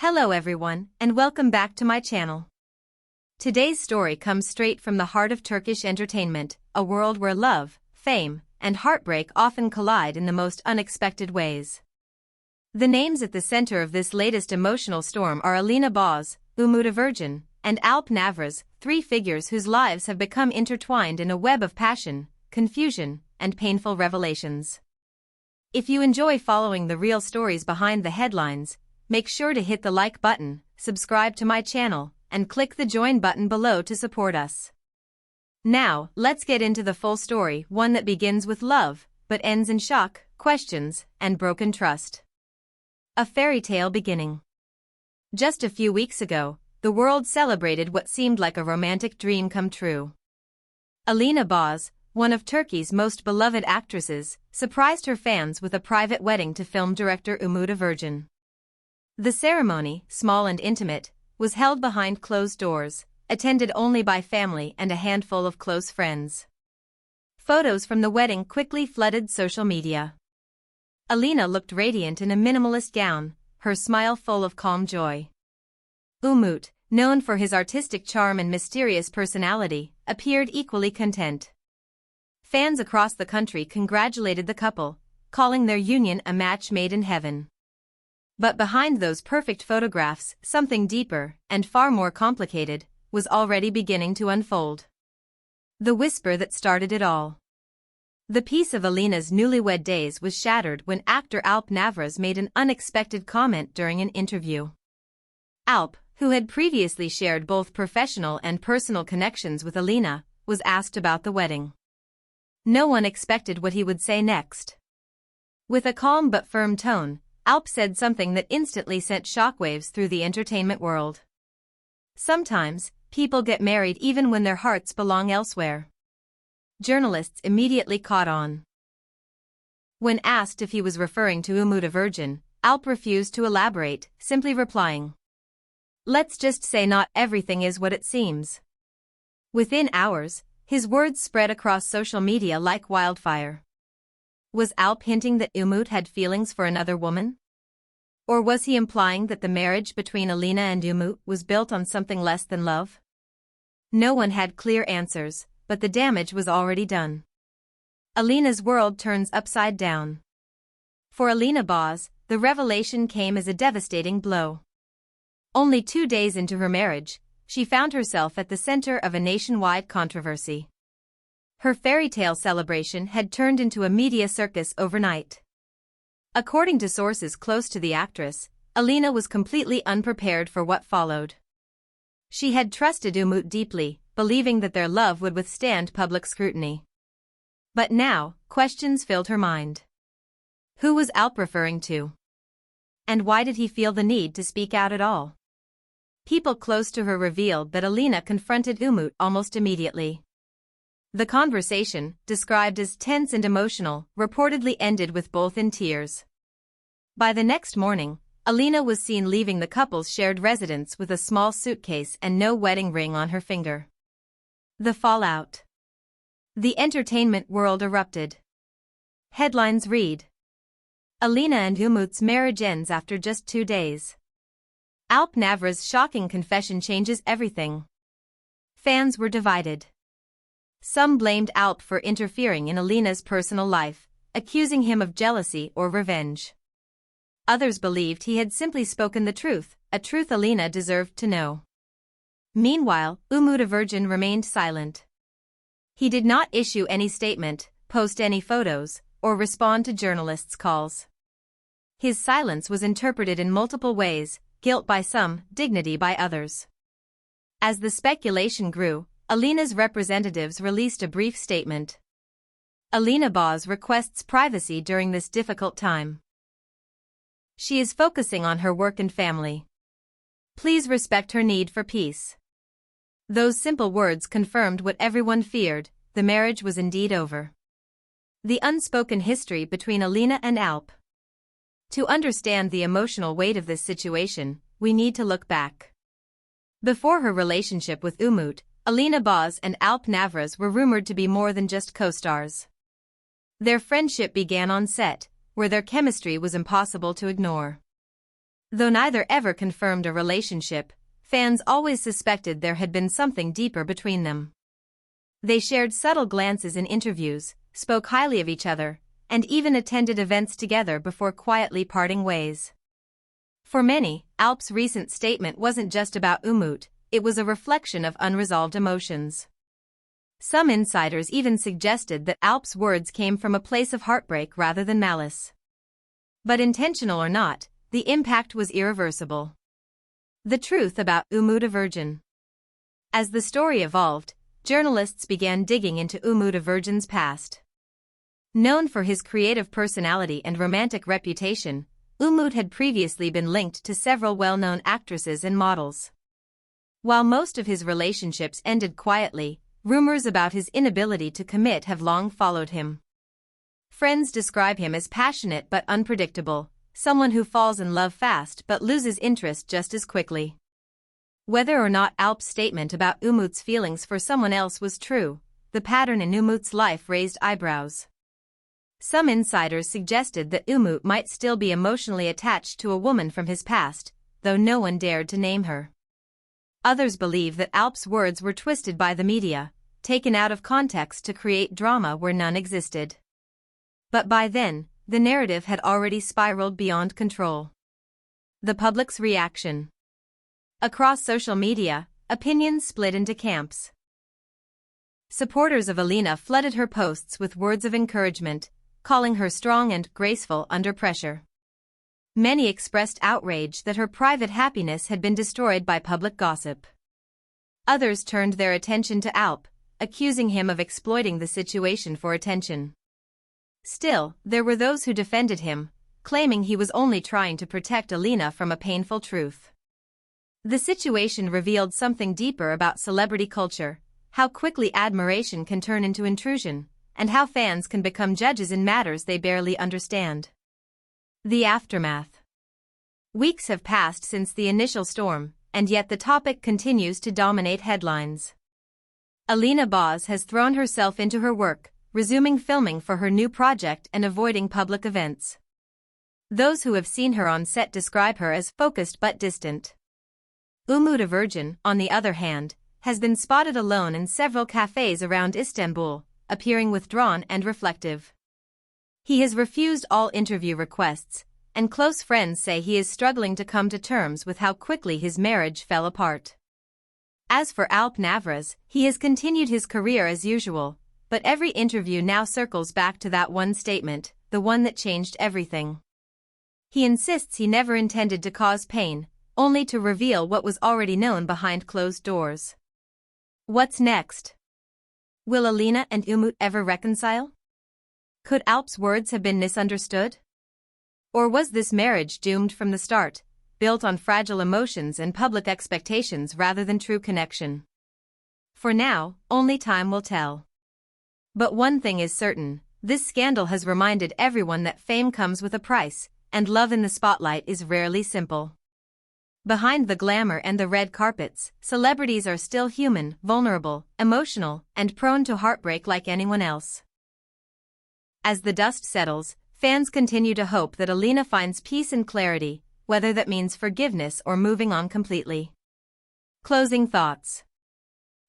Hello everyone, and welcome back to my channel. Today's story comes straight from the heart of Turkish entertainment, a world where love, fame, and heartbreak often collide in the most unexpected ways. The names at the center of this latest emotional storm are Alina, Umut Virgin, and Alp Navras, three figures whose lives have become intertwined in a web of passion, confusion, and painful revelations. If you enjoy following the real stories behind the headlines, make sure to hit the like button, subscribe to my channel, and click the join button below to support us. Now, let's get into the full story, one that begins with love, but ends in shock, questions, and broken trust. A fairy tale beginning. Just a few weeks ago, the world celebrated what seemed like a romantic dream come true. Alina, one of Turkey's most beloved actresses, surprised her fans with a private wedding to film director Umut Virgin. The ceremony, small and intimate, was held behind closed doors, attended only by family and a handful of close friends. Photos from the wedding quickly flooded social media. Alina looked radiant in a minimalist gown, her smile full of calm joy. Umut, known for his artistic charm and mysterious personality, appeared equally content. Fans across the country congratulated the couple, calling their union a match made in heaven. But behind those perfect photographs, something deeper, and far more complicated, was already beginning to unfold. The whisper that started it all. The peace of Alina's newlywed days was shattered when actor Alp Navras made an unexpected comment during an interview. Alp, who had previously shared both professional and personal connections with Alina, was asked about the wedding. No one expected what he would say next. With a calm but firm tone, Alp said something that instantly sent shockwaves through the entertainment world. Sometimes, people get married even when their hearts belong elsewhere. Journalists immediately caught on. When asked if he was referring to Umut Virgin, Alp refused to elaborate, simply replying, "Let's just say not everything is what it seems." Within hours, his words spread across social media like wildfire. Was Alp hinting that Umut had feelings for another woman? Or was he implying that the marriage between Alina and Umut was built on something less than love? No one had clear answers, but the damage was already done. Alina's world turns upside down. For Alina, the revelation came as a devastating blow. Only 2 days into her marriage, she found herself at the center of a nationwide controversy. Her fairy tale celebration had turned into a media circus overnight. According to sources close to the actress, Alina was completely unprepared for what followed. She had trusted Umut deeply, believing that their love would withstand public scrutiny. But now, questions filled her mind. Who was Alp referring to? And why did he feel the need to speak out at all? People close to her revealed that Alina confronted Umut almost immediately. The conversation, described as tense and emotional, reportedly ended with both in tears. By the next morning, Alina was seen leaving the couple's shared residence with a small suitcase and no wedding ring on her finger. The fallout. The entertainment world erupted. Headlines read: Alina and Umut's marriage ends after just 2 days. Alp Navras' shocking confession changes everything. Fans were divided. Some blamed Alp for interfering in Alina's personal life, accusing him of jealousy or revenge. Others believed he had simply spoken the truth, a truth Alina deserved to know. Meanwhile, Umut Virgin remained silent. He did not issue any statement, post any photos, or respond to journalists' calls. His silence was interpreted in multiple ways, guilt by some, dignity by others. As the speculation grew, Alina's representatives released a brief statement. Alina requests privacy during this difficult time. She is focusing on her work and family. Please respect her need for peace. Those simple words confirmed what everyone feared: the marriage was indeed over. The unspoken history between Alina and Alp. To understand the emotional weight of this situation, we need to look back. Before her relationship with Umut, Alina and Alp Navras were rumored to be more than just co-stars. Their friendship began on set, where their chemistry was impossible to ignore. Though neither ever confirmed a relationship, fans always suspected there had been something deeper between them. They shared subtle glances in interviews, spoke highly of each other, and even attended events together before quietly parting ways. For many, Alp's recent statement wasn't just about Umut, it was a reflection of unresolved emotions. Some insiders even suggested that Alp's words came from a place of heartbreak rather than malice. But intentional or not, the impact was irreversible. The truth about Umut a Virgin. As the story evolved, journalists began digging into Umut a Virgin's past. Known for his creative personality and romantic reputation, Umut had previously been linked to several well-known actresses and models. While most of his relationships ended quietly, rumors about his inability to commit have long followed him. Friends describe him as passionate but unpredictable, someone who falls in love fast but loses interest just as quickly. Whether or not Alp's statement about Umut's feelings for someone else was true, the pattern in Umut's life raised eyebrows. Some insiders suggested that Umut might still be emotionally attached to a woman from his past, though no one dared to name her. Others believe that Alp's words were twisted by the media, taken out of context to create drama where none existed. But by then, the narrative had already spiraled beyond control. The public's reaction. Across social media, opinions split into camps. Supporters of Alina flooded her posts with words of encouragement, calling her strong and graceful under pressure. Many expressed outrage that her private happiness had been destroyed by public gossip. Others turned their attention to Alp, accusing him of exploiting the situation for attention. Still, there were those who defended him, claiming he was only trying to protect Alina from a painful truth. The situation revealed something deeper about celebrity culture, how quickly admiration can turn into intrusion, and how fans can become judges in matters they barely understand. The aftermath. Weeks have passed since the initial storm, and yet the topic continues to dominate headlines. Alina Boz has thrown herself into her work, resuming filming for her new project and avoiding public events. Those who have seen her on set describe her as focused but distant. Umut a Virgin, on the other hand, has been spotted alone in several cafes around Istanbul, appearing withdrawn and reflective. He has refused all interview requests, and close friends say he is struggling to come to terms with how quickly his marriage fell apart. As for Alp Navras, he has continued his career as usual, but every interview now circles back to that one statement, the one that changed everything. He insists he never intended to cause pain, only to reveal what was already known behind closed doors. What's next? Will Alina and Umut ever reconcile? Could Alp's words have been misunderstood? Or was this marriage doomed from the start, built on fragile emotions and public expectations rather than true connection? For now, only time will tell. But one thing is certain, this scandal has reminded everyone that fame comes with a price, and love in the spotlight is rarely simple. Behind the glamour and the red carpets, celebrities are still human, vulnerable, emotional, and prone to heartbreak like anyone else. As the dust settles, fans continue to hope that Alina finds peace and clarity, whether that means forgiveness or moving on completely. Closing thoughts.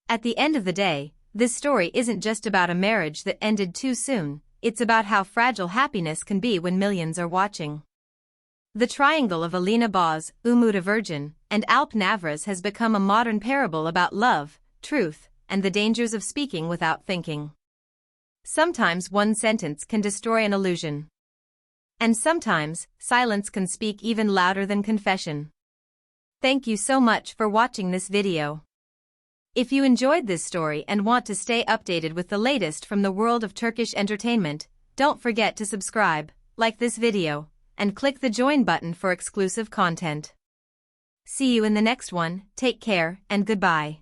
At the end of the day, this story isn't just about a marriage that ended too soon, it's about how fragile happiness can be when millions are watching. The triangle of Alina Boz, Umut a Virgin, and Alp Navras has become a modern parable about love, truth, and the dangers of speaking without thinking. Sometimes one sentence can destroy an illusion. And sometimes, silence can speak even louder than confession. Thank you so much for watching this video. If you enjoyed this story and want to stay updated with the latest from the world of Turkish entertainment, don't forget to subscribe, like this video, and click the join button for exclusive content. See you in the next one, take care and goodbye.